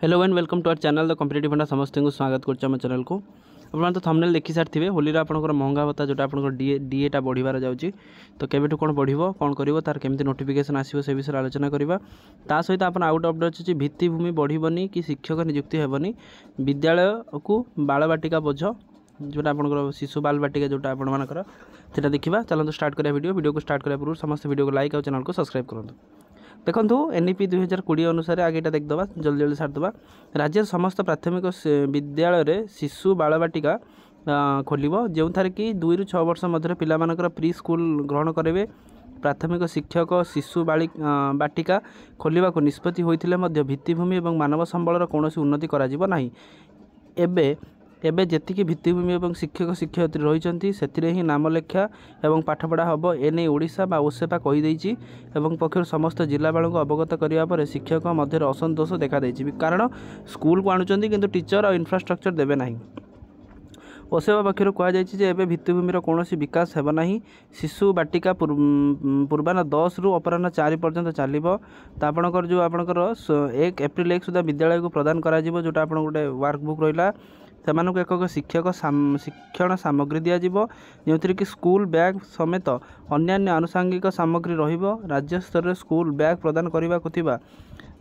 Hello and welcome to our channel the competitive funda समस्त को स्वागत कर चैनल को आप तो थंबनेल देखि सारी होली आपंकर महंगा भत्ता जोटा आपंकर डीएटा बढ़िबार जाउची तो केबेठु कौन बढ़िबो कौन करिवो तार केमती नोटिफिकेशन आसीबो से विषय आलोचना करबा ता सहित आपण आउट अपडेट अछि भित्तिभूमि बढ़िबनी कि शिक्षक नियुक्ति हेबनी विद्यालय को बालबाटिका बोझ जोटा आपंकर शिशु बालबाटिका जोटा आपण मानकर सेटा देखिबा चलंतु स्टार्ट करिया वीडियो को स्टार्ट करिया पूर्व समस्त वीडियो को लाइक और चैनल को सब्सक्राइब करंतु। देखो एनईपी 2020 अनुसार आगे देखीदा जल्दी जल्दी सारिदेवा राज्य समस्त प्राथमिक विद्यालय शिशु बालबाटिका खोल जो थारे कि 2 ରୁ 6 वर्ष मध्य पिलामानकर प्री स्कूल ग्रहण करेंगे प्राथमिक शिक्षक शिशु बाटिका खोलने को निष्पत्ति होते भित्तिभूमि और मानव संबलर कौन उन्नति करा नहीं एबे जेतिकी भित्तिभूमि और शिक्षक शिक्षयित्री रही से ही नाम लेखा और पाठपढ़ा हम एने ओडिशा बा ओसेपा कहीदेछि एवं पक्षर समस्त जिलापाल को अवगत करने पर शिक्षक मध्य असंतोष देखा कारण स्कूल को आणुचंती किंतु टीचर और इंफ्रास्ट्रक्चर देवे नहीं। ओसेवा पक्षर कहुई भित्तिभूमिर कौन विकास हेबना शिशु बाटिका पूर्वाह 10 ରୁ अपराह्न 4 पर्यंत चलो आपणकर जो आपणकर 1 एप्रिल 1 सुधा विद्यालय को प्रदान करा जोटा आप गोटे वर्कबुक रहा से एक शिक्षक शिक्षण सामग्री दिज्व जो कि स्कूल बैग समेत अन्यान्य आनुषंगिक सामग्री राज्य स्तर स्कूल बैग प्रदान करने को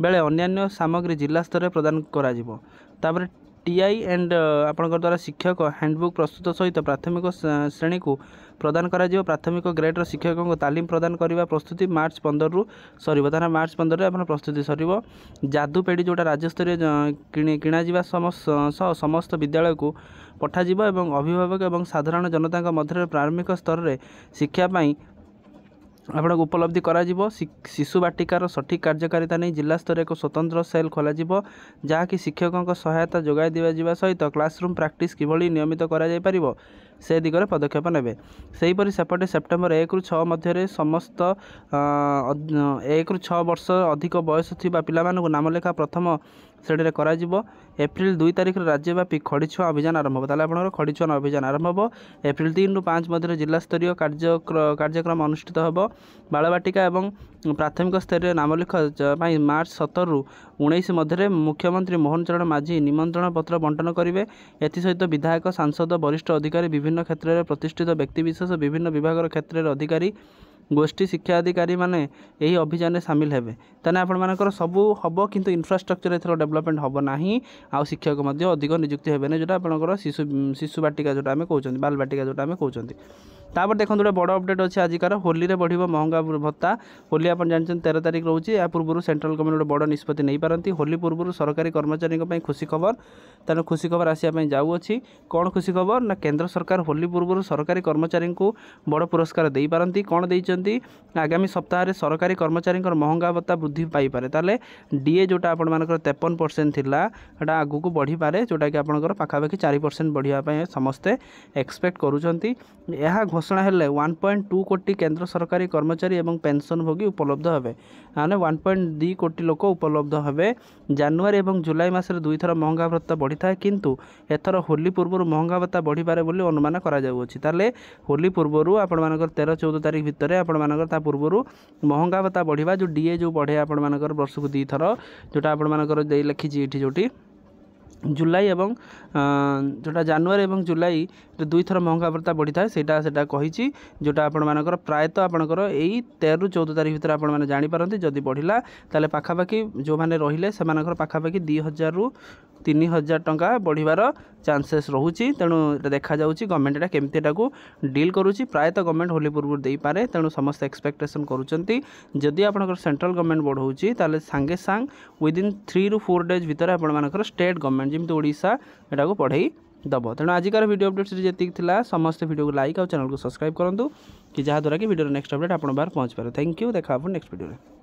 बेले अन्यान्य सामग्री जिला स्तर प्रदान कर टीआई एंड आपणकर द्वारा शिक्षक हैंडबुक प्रस्तुत सहित प्राथमिक श्रेणी को प्रदान करा प्राथमिक ग्रेडर शिक्षकों को तालीम प्रदान करने प्रस्तुति मार्च 15 रु सर तार मार्च 15 आप प्रस्तुति सर जादू पेढ़ी जोटा राज्यस्तरीय किणा समस्त विद्यालय को पठाଯିବ एवं अभिभावक एवं साधारण जनता मध्य प्रारंभिक स्तर में शिक्षापाई आप उपलब्धि करा शिशु बाटिकार सठिक कार्यकारिता नहीं जिला स्तर एक स्वतंत्र सेल खोल जहाँकि शिक्षकों सहायता जोगाई दिया सहित क्लासरूम प्रैक्टिस किभली नियमित करा से दिगरे पदक्षेप नेबे सेहीपरि सेपटे सेप्टेम्बर 1 ରୁ 6 मध्य समस्त 1 ରୁ 6 वर्ष अधिक बयस थिबा पिलामानकु नामलेखा प्रथम श्रेणी करा एप्रिल 2 तारिख राज्यव्यापी खड़ीछुआ अभियान आरंभ हो ताले खड़ीछुआ अभियान आरंभ हो एप्रिल 3 ରୁ 5 मध्य जिला स्तरीय कार्यक्रम अनुष्ठित हो बालबाटिका एवं प्राथमिक स्तर नामलेखा मार्च 17 ରୁ 19 मध्य मुख्यमंत्री मोहन चरण माझी निमंत्रण पत्र बंटन करेंगे एसहित विधायक सांसद वरिष्ठ अधिकारी विभिन्न क्षेत्र में प्रतिष्ठित व्यक्तिविशेष विभिन्न विभाग क्षेत्र में अधिकारी गोष्ठी शिक्षा अधिकारी माने यही अभियान सामिल हेबे ताने आपण मानकर सबू हम किंतु इंफ्रास्ट्रक्चर एथर डेवलपमेंट हम नाही आ शिक्षक मध्य अधिक नियुक्ति हेबे जोटा आपनकर शिशु बाटिका जोटा आमे कहउचंती बाल बाटिका जोटा आमे कहउचंती तापर देखो गोटे बड़ अपडेट अच्छे आजिकार होली रे बढ़िबो महंगा भत्ता होली आप जानते 13 तारिख रोचे या पूर्व सेंट्रल गवर्नमेंट गोटे बड़ निष्पत्ति नहीं पारती होली पूर्व सरकारी कर्मचारी खुशी खबर तेना खुशी खबर आसापी जाऊँगी कौन खुशी खबर ना केंद्र सरकार होली पूर्व सरकारी कर्मचारी को बड़ पुरस्कार दे पारती कौन देइचंती आगामी सप्ताह सरकारी कर्मचारी महंगा भत्ता वृद्धि पाइपे ताले डीए जोटा आपर 53% थिला एटा आगु को बढ़ी पारे जोटा कि आपनकर पाखापाखि 4% बढ़िया समस्ते एक्सपेक्ट करूछंती यह घोषणा हेले 1.2 कोटी केंद्र सरकारी कर्मचारी एवं पेंशन भोगी उपलब्ध हेबे माने 1.2 कोटी लोक उपलब्ध हेबे जनवरी एवं जुलाई मासरे 2 थर महंगा भत्ता बढ़ी थाए किंतु एथर होली पूर्व महंगा भत्ता बढ़ी पारे बोली अनुमान करा जाउछि ताले होली पूर्व आपण मानकर 13-14 तारिख भितर आपण मानकर ता पूर्व महंगा भत्ता बढ़िबा जो डीए जो बढ़े आपण मानकर वर्ष को 2 थर जोटा आपण मानकर दे लिखिछि एठी जोटी जुलाई एवं जोटा जनवरी एवं जुलाई 2 थर महंगा भत्ता बढ़ी थाए सेटा कही जोटा आपण मानकर प्रायतः आपणकर यही 13 ରୁ 14 तारिख भितर आपण माने जानि पारंती जदि बढ़िला ताले पाखापाखि जो माने रहिले सेमानकर पाखापाखि 2000 ରୁ 3000 टंका बढ़िबार चांसेस रहुची तेणु देखा जाउची गवर्नमेंट एटा केमती एटाकू डील करूची प्रायतः गवर्नमेंट होली पूर्व देई पारे तेणु समस्त एक्सपेक्टेशन करूचंती जदि आपणकर सेंट्रल गवर्नमेंट बढ़ौची ताले सांगे सांग विदिन 3 ରୁ 4 डेज भितर आपण मानकर स्टेट गवर्नमेंट जमी ओडिशा एटा को पढ़ाई दब तेणु आजिकार वीडियो अपडेट जी थिला समस्त वीडियो को लाइक और चैनल को सब्सक्राइब करूँ कि जहाँद्वारा कि वीडियो नेक्स्ट अपडेट आप बाहर पहुँच पारे। थैंक यू देखा नेक्स्ट वीडियो।